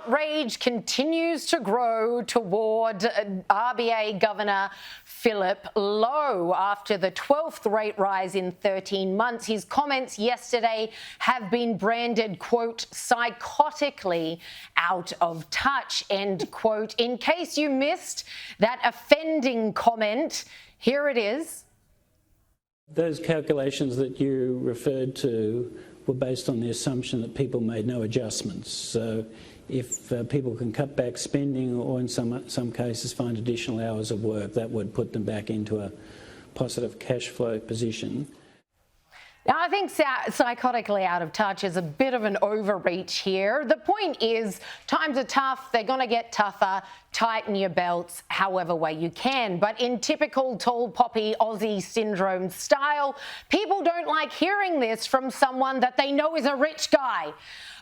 outrage continues to grow toward RBA Governor Philip Lowe after the 12th rate rise in 13 months. His comments yesterday have been branded, quote, psychotically out of touch, end quote. In case you missed that offending comment, here it is. Those calculations that you referred to were based on the assumption that people made no adjustments. So if people can cut back spending or in some cases find additional hours of work, that would put them back into a positive cash flow position. Now, I think psychotically out of touch is a bit of an overreach here. The point is, times are tough, they're going to get tougher. Tighten your belts however way you can. But in typical tall poppy Aussie syndrome style, people don't like hearing this from someone that they know is a rich guy.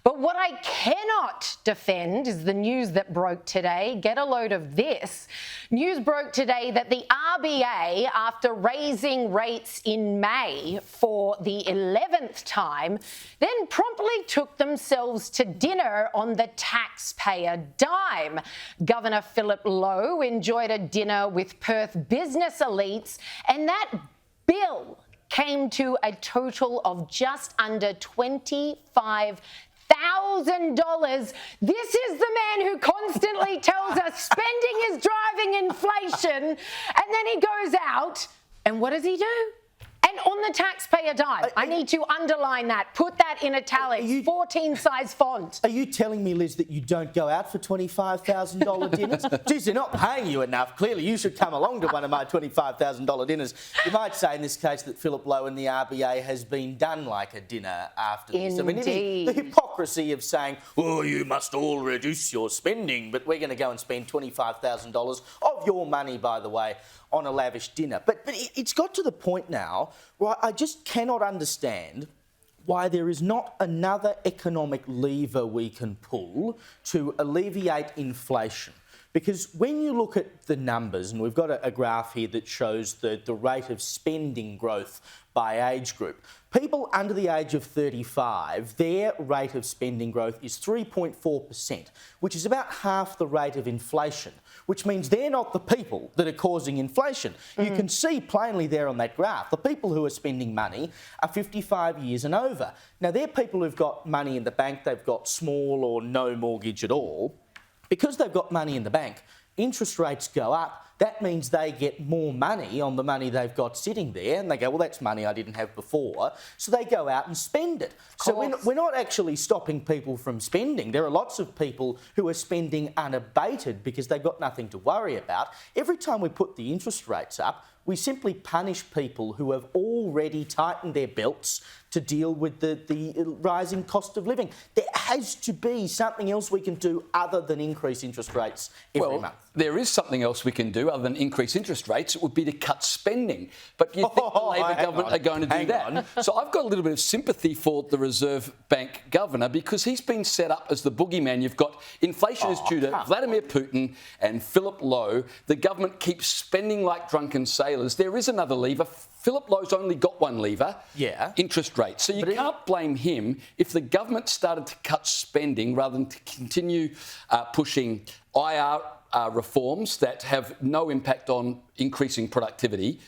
But what I cannot defend is the news that broke today. Get a load of this. News broke today that the RBA, after raising rates in May for the 11th time, then promptly took themselves to dinner on the taxpayer dime. Governor Philip Lowe enjoyed a dinner with Perth business elites, and that bill came to a total of just under $25,000. This is the man who constantly tells us spending is driving inflation, and then he goes out, and what does he do? And on the taxpayer dime. I need to underline that. Put that in italics, 14-size font. Are you telling me, Liz, that you don't go out for $25,000 dinners? Geez, they're not paying you enough. Clearly, you should come along to one of my $25,000 dinners. You might say in this case that Philip Lowe and the RBA has been done like a dinner after this. Indeed. I mean, the hypocrisy of saying, oh, you must all reduce your spending, but we're going to go and spend $25,000 of your money, by the way, on a lavish dinner. But it's got to the point now where I just cannot understand why there is not another economic lever we can pull to alleviate inflation. Because when you look at the numbers, and we've got a graph here that shows the rate of spending growth by age group, people under the age of 35, their rate of spending growth is 3.4%, which is about half the rate of inflation, which means they're not the people that are causing inflation. You can see plainly there on that graph, the people who are spending money are 55 years and over. Now, they're people who've got money in the bank, they've got small or no mortgage at all. Because they've got money in the bank, interest rates go up. That means they get more money on the money they've got sitting there, and they go, well, that's money I didn't have before. So they go out and spend it. So we're not actually stopping people from spending. There are lots of people who are spending unabated because they've got nothing to worry about. Every time we put the interest rates up, we simply punish people who have already tightened their belts to deal with the rising cost of living. There has to be something else we can do other than increase interest rates every month. There is something else we can do other than increase interest rates. It would be to cut spending. But you think the Labor government are going to do that? So I've got a little bit of sympathy for the Reserve Bank governor because he's been set up as the boogeyman. You've got inflation is due to Vladimir Putin and Philip Lowe. The government keeps spending like drunken sailors. There is another lever. Philip Lowe's only got one lever, interest rates. So you can't blame him if the government started to cut spending rather than to continue pushing IR reforms that have no impact on increasing productivity,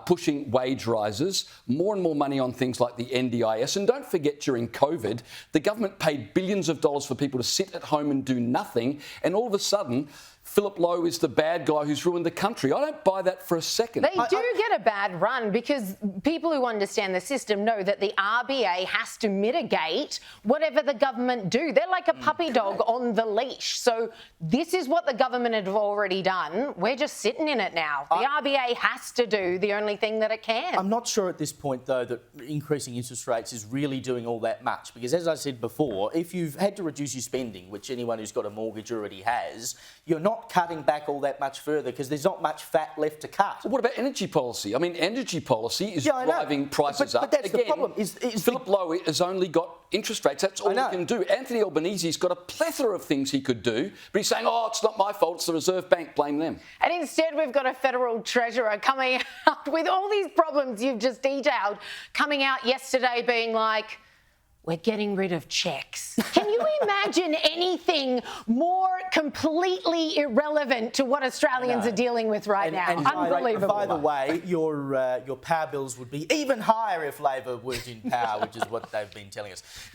pushing wage rises, more and more money on things like the NDIS. And don't forget, during COVID, the government paid billions of dollars for people to sit at home and do nothing. And all of a sudden, Philip Lowe is the bad guy who's ruined the country. I don't buy that for a second. They do get a bad run because people who understand the system know that the RBA has to mitigate whatever the government do. They're like a puppy dog on the leash. So this is what the government have already done. We're just sitting in it now. The RBA has to do the only thing that it can. I'm not sure at this point, though, that increasing interest rates is really doing all that much because, as I said before, if you've had to reduce your spending, which anyone who's got a mortgage already has, you're not cutting back all that much further because there's not much fat left to cut. Well, what about energy policy? I mean, energy policy is driving prices up. But that's the problem. Philip Lowe has only got interest rates. That's all he can do. Anthony Albanese's got a plethora of things he could do, but he's saying, oh, it's not my fault, it's the Reserve Bank, blame them. And instead we've got a federal treasurer coming out with all these problems you've just detailed, coming out yesterday being like, we're getting rid of checks. Can you imagine anything more completely irrelevant to what Australians are dealing with right now? Unbelievable. By the way, your power bills would be even higher if Labor weren't in power, which is what they've been telling us.